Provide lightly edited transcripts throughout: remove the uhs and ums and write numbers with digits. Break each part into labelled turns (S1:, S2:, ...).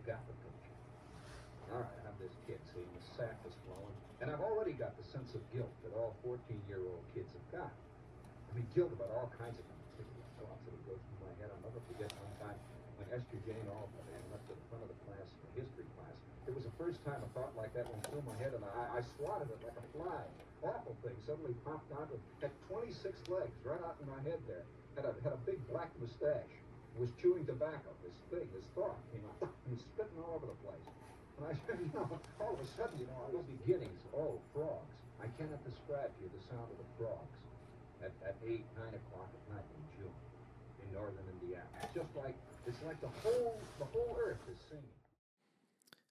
S1: got the picture. All right, I'm this kid, see, and the sap is flowing, and I've already got the sense of guilt that all 14-year-old kids have got. I mean, guilt about all kinds of thoughts that would go through my head. I'll never forget one time when Esther Jane Altman ran up to the front of the class, the history class. It was the first time a thought like that went through my head, and I swatted it like a fly. Awful thing suddenly popped out and had 26 legs right out in my head there. Had a big black mustache. Was chewing tobacco. This thought came out and was spitting all over the place. And I said, all of a sudden, all those beginnings, frogs. I cannot describe to you the sound of the frogs at 8, 9 o'clock at night in June in northern Indiana. It's like the whole earth is singing.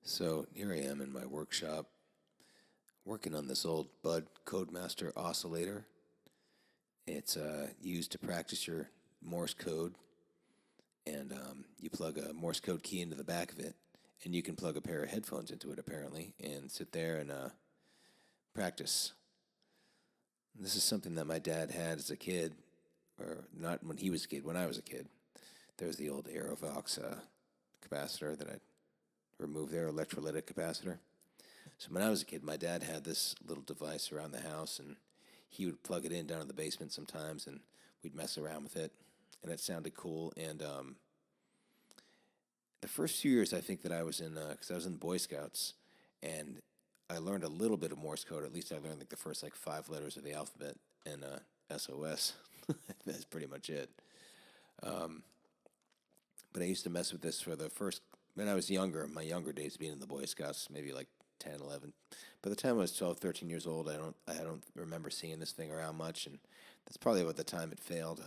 S2: So here I am in my workshop working on this old Bud Codemaster Oscillator. It's used to practice your Morse code, and you plug a Morse code key into the back of it, and you can plug a pair of headphones into it apparently and sit there and practice. And this is something that my dad had as a kid, or not when he was a kid, when I was a kid. There was the old Aerovox capacitor that I removed there, electrolytic capacitor. So when I was a kid, my dad had this little device around the house, and he would plug it in down in the basement sometimes, and we'd mess around with it, and it sounded cool. And the first few years, I think that I was in, because I was in the Boy Scouts, and I learned a little bit of Morse code. At least I learned like the first 5 letters of the alphabet and SOS. That's pretty much it. But I used to mess with this for the first, when I was younger, my younger days being in the Boy Scouts, maybe 10, 11. By the time I was 12, 13 years old, I don't remember seeing this thing around much, and that's probably about the time it failed.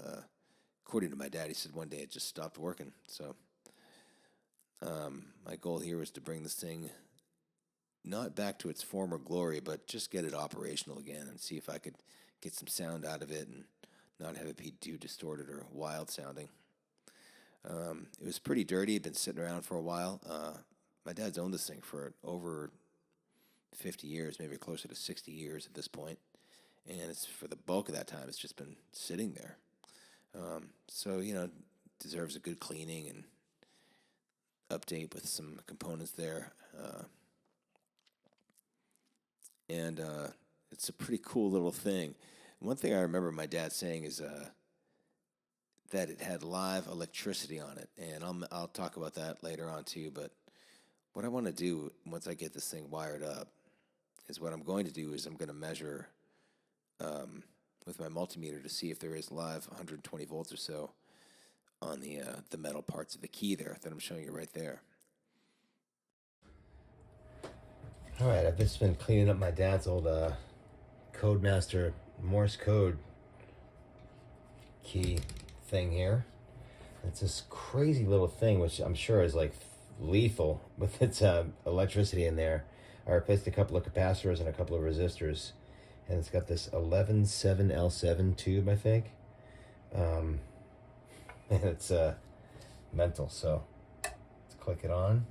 S2: According to my dad, he said one day it just stopped working. So my goal here was to bring this thing not back to its former glory, but just get it operational again and see if I could get some sound out of it and not have it be too distorted or wild sounding. It was pretty dirty. It'd been sitting around for a while. My dad's owned this thing for over 50 years, maybe closer to 60 years at this point. And it's for the bulk of that time, it's just been sitting there. So, deserves a good cleaning and update with some components there. And it's a pretty cool little thing. One thing I remember my dad saying is that it had live electricity on it, and I'll talk about that later on too. But what I want to do once I get this thing wired up is I'm going to measure with my multimeter to see if there is live 120 volts or so on the metal parts of the key there that I'm showing you right there. All right, I've just been cleaning up my dad's old Codemaster Morse code key thing here. It's this crazy little thing, which I'm sure is lethal with its electricity in there. I replaced a couple of capacitors and a couple of resistors, and it's got this 117L7 tube, I think. And it's mental, so let's click it on.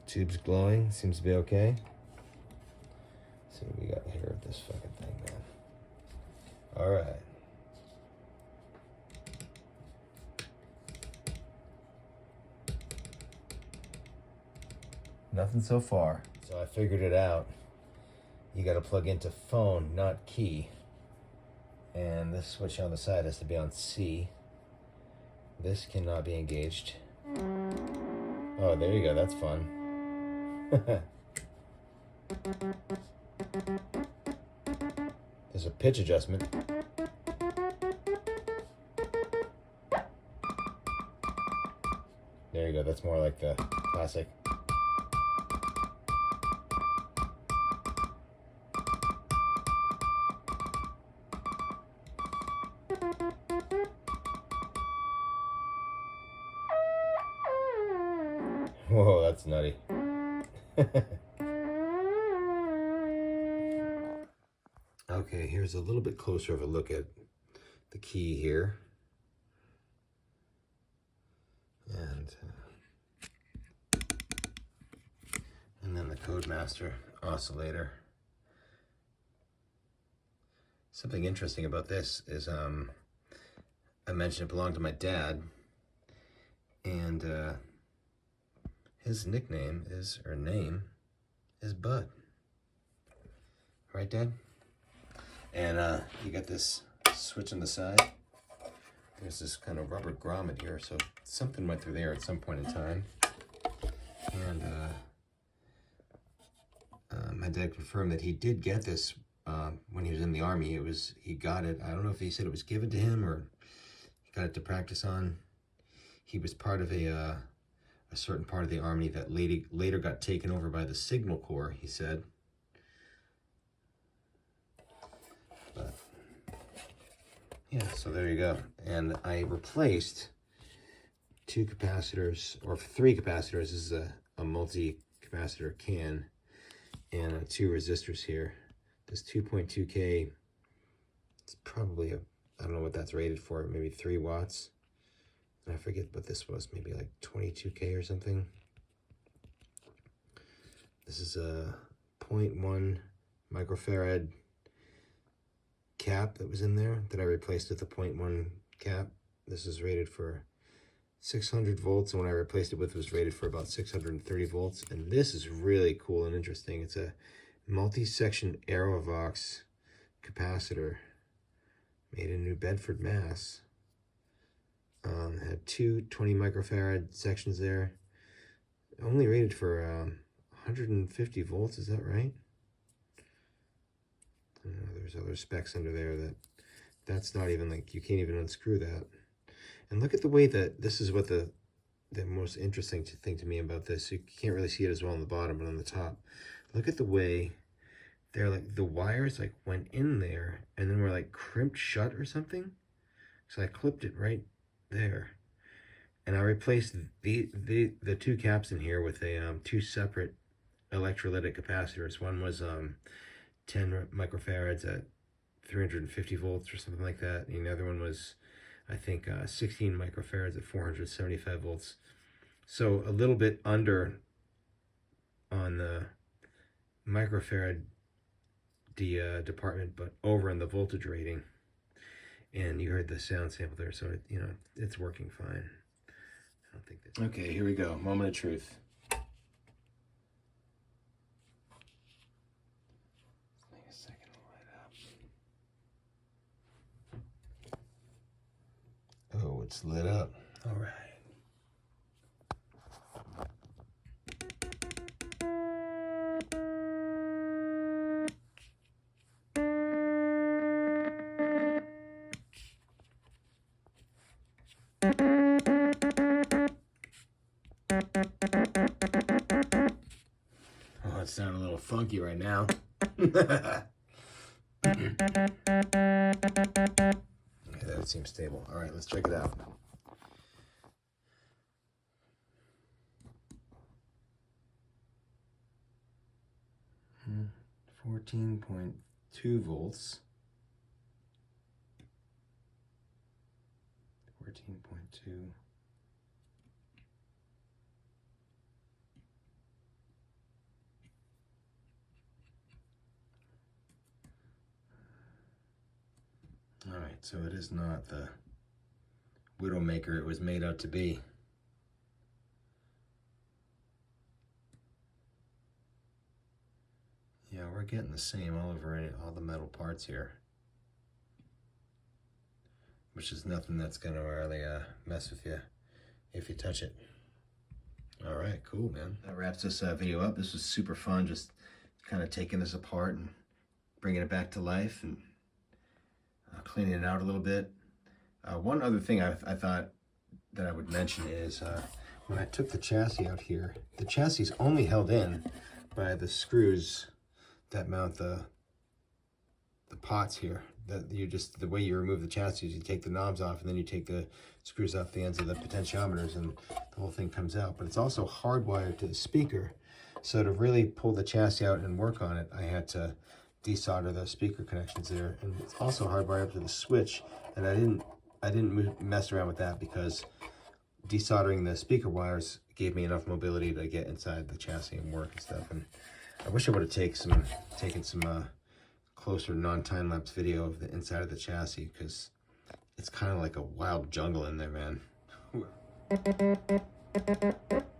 S2: Tube's glowing, seems to be okay. Let's see what we got here with this fucking thing, man. All right. Nothing so far. So I figured it out. You got to plug into phone, not key. And this switch on the side has to be on C. This cannot be engaged. Oh, there you go. That's fun. There's a pitch adjustment. There you go. That's more like the classic. Whoa, that's nutty. Okay, here's a little bit closer of a look at the key here. And then the Codemaster Oscillator. Something interesting about this is I mentioned it belonged to my dad, and And his nickname is, or name, is Bud. Right, Dad? And you got this switch on the side. There's this kind of rubber grommet here, so something went through there at some point in time. And my dad confirmed that he did get this when he was in the Army. He got it. I don't know if he said it was given to him or he got it to practice on. He was part of a certain part of the Army that later got taken over by the Signal Corps, he said. But yeah, so there you go. And I replaced 2 capacitors, or 3 capacitors. This is a multi-capacitor can, and 2 resistors here. This 2.2K, it's probably I don't know what that's rated for, maybe 3 watts. And I forget what this was, maybe like 22K or something. This is a 0.1 microfarad cap that was in there that I replaced with a 0.1 cap. This is rated for 600 volts, and when I replaced it with, it was rated for about 630 volts. And this is really cool and interesting. It's a multi-section Aerovox capacitor made in New Bedford, Mass. Had 2 20 microfarad sections there. Only rated for 150 volts, is that right? There's other specs under there that's not even, like, you can't even unscrew that. And look at the way that this is what the most interesting thing to me about this. You can't really see it as well on the bottom, but on the top, look at the way they're like, the wires like went in there and then were like crimped shut or something. So I clipped it right there, and I replaced the 2 caps in here with a 2 separate electrolytic capacitors. One was 10 microfarads at 350 volts or something like that, and the other one was, I think, 16 microfarads at 475 volts. So a little bit under on the microfarad department, but over on the voltage rating. And you heard the sound sample there, so it's working fine. I don't think that. Okay, here we go. Moment of truth. Take a second to light up. Oh, it's lit up. All right. Oh, it sounds a little funky right now. Okay, that seems stable. All right, let's check it out. Hmm, 14.2 volts. 14.2. All right, so it is not the Widowmaker it was made out to be. Yeah, we're getting the same all over all the metal parts here, which is nothing that's gonna really mess with you if you touch it. All right, cool, man. That wraps this video up. This was super fun, just kind of taking this apart and bringing it back to life and cleaning it out a little bit. One other thing I thought that I would mention is when I took the chassis out here, the chassis is only held in by the screws that mount the pots here. That the way you remove the chassis is you take the knobs off and then you take the screws off the ends of the potentiometers and the whole thing comes out. But it's also hardwired to the speaker. So to really pull the chassis out and work on it, I had to desolder the speaker connections there. And it's also hardwired up to the switch. And I didn't mess around with that because desoldering the speaker wires gave me enough mobility to get inside the chassis and work and stuff. And I wish I would have taken some closer non-time-lapse video of the inside of the chassis, because it's kind of like a wild jungle in there, man.
S1: Thank you.